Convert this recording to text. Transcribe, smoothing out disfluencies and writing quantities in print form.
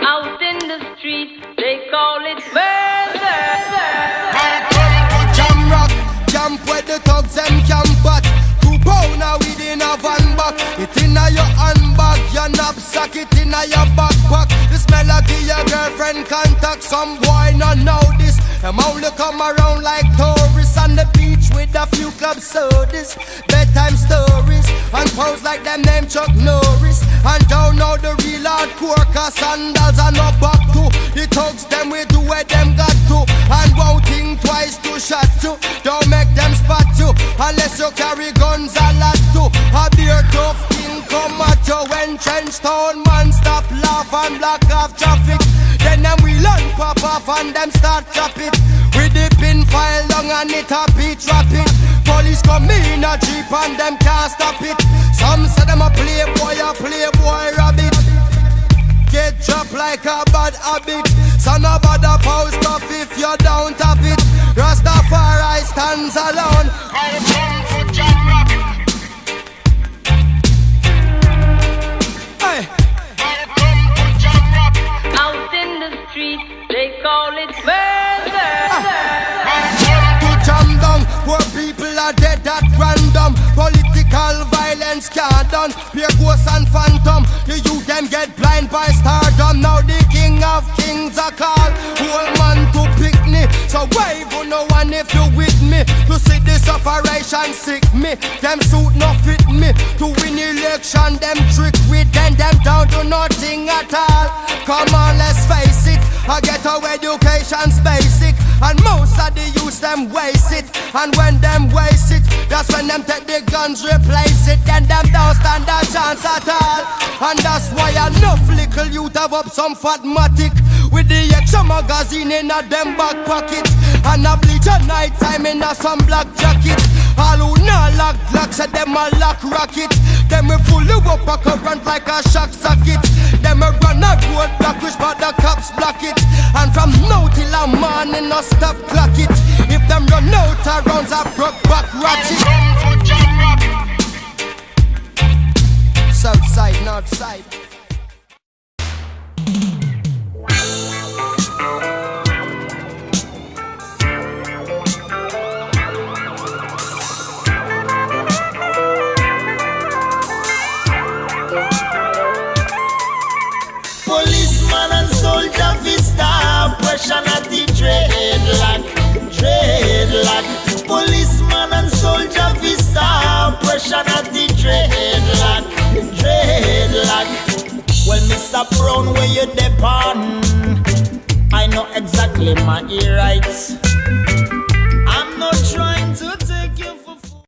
Out in the street, they call it murder. Jam rock, camp where the thugs them camp at. 2 pound now within a van back. It inna your handbag, your knapsack, it inna your backpack. The smell of your girlfriend contact. Some boy not know this. Them only come around like tourists on the beach with a few club sodas, bedtime stories, and pose like them name Chuck Norris. And don't know the real hardcore, cause sandals are not back to. The thugs them we do where them got to, and won't think twice to shot to. Don't make them spot you, unless you carry guns a lot too. A beer tough king come at you when trench town man stop laugh and block off traffic. Then them we learn pop off and them start chop it. We dip in file long and it a beat rapid. Police come in a jeep and them can't stop it. Some say them a playboy rabbit. Get dropped like a bad habit. So no bother post off if you don't have it. Rastafari stands alone. I come for Jam Rock. Hey. I come for Jam Rock. Out in the street, they call it murder. To jam down, poor people are dead at random. Political violence can't done. Pure ghosts and phantom. The youth them get blind by stardom. Now the king of kings are called. Whole man to pick me. So wave on no one if you with me. To see this operation sick me. Them suit not fit me. To win election them trick with them down to nothing at all. Come on, let's face it. I get our education's basic, and most of the youth them waste it. And when them waste it, that's when them take the guns replace it. Then them don't stand a chance at all. And that's why enough little youth have up some fatmatic with the extra magazine in a them back pocket, and a bleach at night time in a some black jacket. All who not lock Glock say them a lock rocket. Them we fully up a current like a shock socket. Them we run a road block which but the cops block it. And from now till a morning no stop clock it. If them run out of rounds I broke back ratchet. South side, north side. Policeman and soldier vista, pressure at the dreadlock. Policeman and soldier vista, pressure at the dreadlock. Well, Mr. Brown, where you depend? I know exactly my rights.